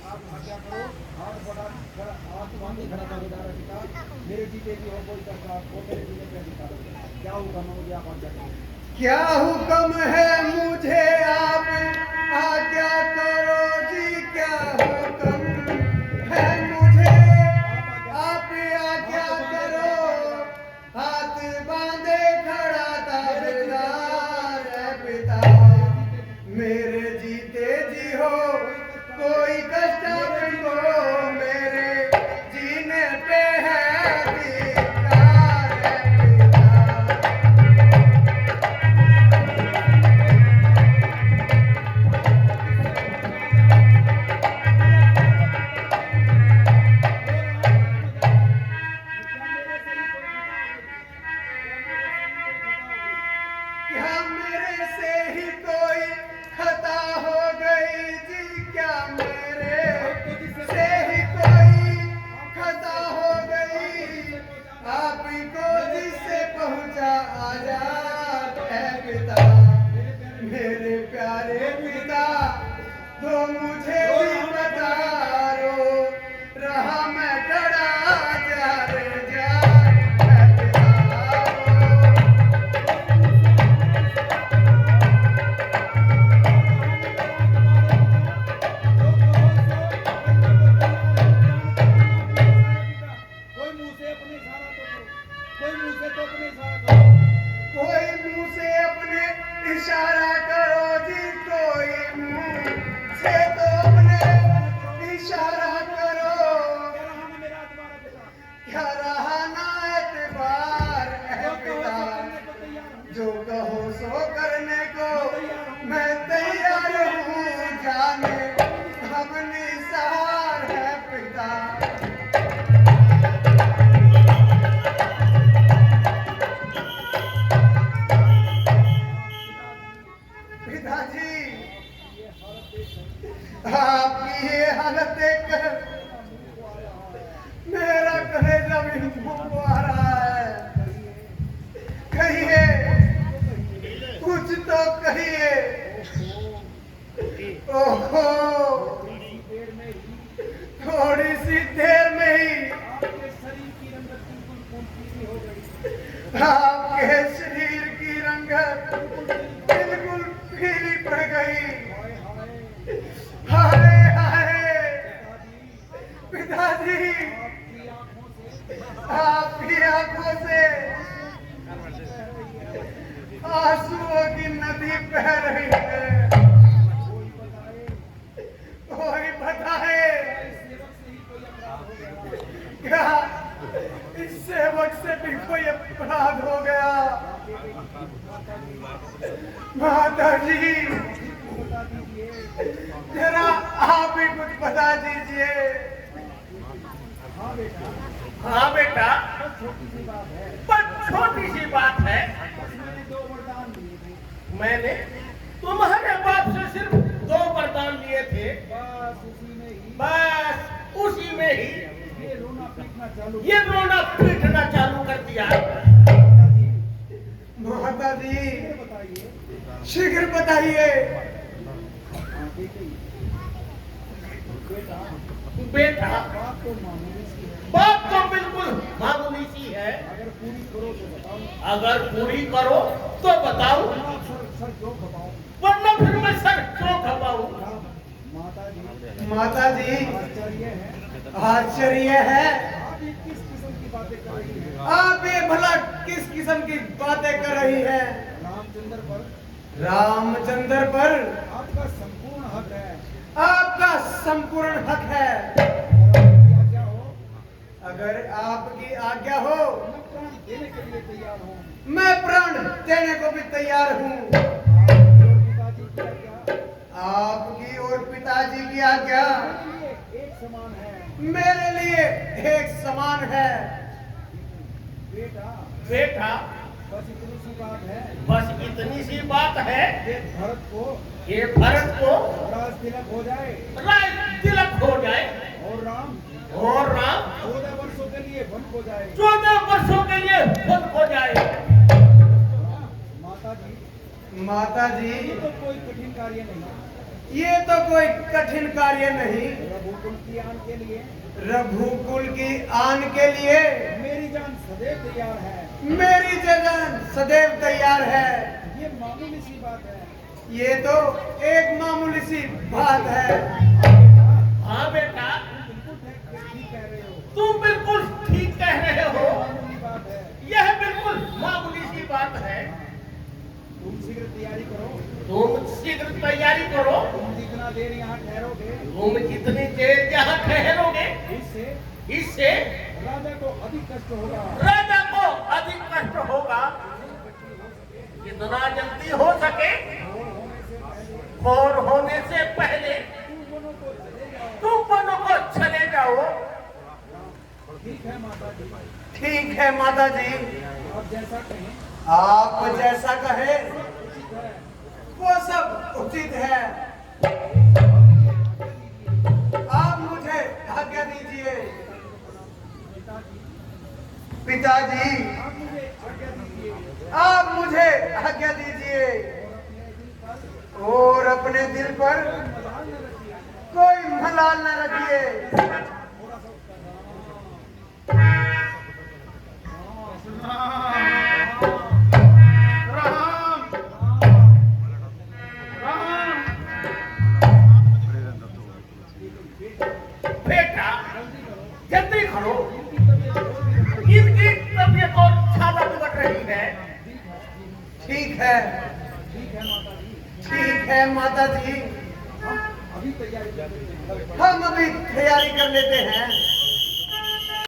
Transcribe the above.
आप आज्ञा करो। हाथ बढ़ा हाथ बांधे खड़ा कर उधार पिता, मेरे जीते की हो कोई करता वो मेरे जीने पे दिखा दो। क्या हुक्म है मुझे आप आज्ञा करो। क्या हुक्म है मुझे आप आज्ञा करो जी, क्या हुक्म है मुझे आप आज्ञा करो। हाथ बांधे खड़ा ताबेदार है पिता, मेरे जीते जी हो कोई कष्ट नहीं हो, मेरे जीने पे है धिक्कार है पिता। क्या मेरे से ही कोई खता हो गई जी, क्या मेरे से ही कोई खता हो गई। आप ही को जिससे पहुंचा आजाद है पिता, मेरे प्यारे पिता तो मुझे भी बता रो, रहा मैं खड़ा जा रे जा है पिता। कोई मुंह से अपने इशारा करो जी, कोई मुंह से तो अपने इशारा करो। क्या रहा ना एतबार है पिता, जो कहो सो करने को मैं तैयार हूँ, जाने हम निसार है पिता। पिताजी आपकी ये हालत देखकर मेरा कलेजा भी फूंक आ रहा है। कहिए, कुछ तो कहिए। ओहो, थोड़ी सी देर में ही आपके शरीर की रंगत बिल्कुल पीली पड़ गई। हाय हाय पिताजी, आपकी आंखों से आंसुओं की नदी बह रही है। कोई बताए, क्या इस सेवक से भी कोई अपराध हो गया? माता जी, जरा आप ही कुछ बता दीजिए। हाँ बेटा, पर छोटी सी बात है। मैंने तुम्हारे बाप से सिर्फ 2 वरदान लिए थे, बस उसी में ही ये रोना पीटना चालू कर दिया। माता जी, शीघ्र बताइए। बेटा, बात तो बिल्कुल मामूली सी है, अगर पूरी करो तो बताओ, वरना फिर मैं सर क्यों खपाऊं? माता जी, आश्चर्य है, आप ये भला किस किस्म की बातें कर रही है? रामचंद्र पर आपका संपूर्ण हक है। आपका संपूर्ण हक है। आज्ञा हो, अगर आपकी आज्ञा हो, मैं प्राण देने के लिए तैयार हूँ। मैं प्राण देने को भी तैयार हूँ। आपकी और पिताजी की आज्ञा एक समान है। मेरे लिए एक समान है। बेटा, बेटा, बस इतनी सी बात है। बस इतनी सी बात है, ये भरत को राज तिलक हो जाए राज तिलक हो जाए और राम 14 वर्षों के लिए वन हो जाए। 14 वर्षों के लिए वन हो जाए। माता जी, ये तो कोई कठिन कार्य नहीं। प्रभु रघुकुल की आन के लिए रघुकुल की आन के लिए मेरी जान सदैव तैयार है। मेरी जगह सदैव तैयार है। ये मामूली सी बात है। ये तो एक मामूली सी बात है। हाँ बेटा, बिल्कुल ठीक कह रहे हो। तुम बिल्कुल ठीक कह रहे हो। मामूली बात है। यह बिल्कुल मामूली सी बात है। तुम शीघ्र तैयारी करो। तुम शीघ्र तैयारी करो। तुम जितना देर यहाँ ठहरोगे तुम जितनी देर यहाँ ठहरोगे, इससे राजा को अधिक कष्ट होगा। राजा को अधिक कष्ट होगा। जितना जल्दी हो सके, और होने से पहले तुम दोनों को चले जाओ। ठीक है माता जी। ठीक है माता जी, आप जैसा कहें आप जैसा कहे उचित है। वो सब उचित है। आप मुझे आज्ञा दीजिए। पिताजी, आप मुझे आज्ञा दीजिए आप मुझे आज्ञा दीजिए और अपने दिल पर मलाल न रखिए। कोई मलाल न रखिए। राम राम बेटा, जल्दी करो। इनकी तबीयत और ज्यादा बिगड़ रही है। ठीक है, ठीक है माता जी। ठीक है माता जी, हम अभी तैयारी कर लेते हैं। हम अभी तैयारी कर लेते हैं।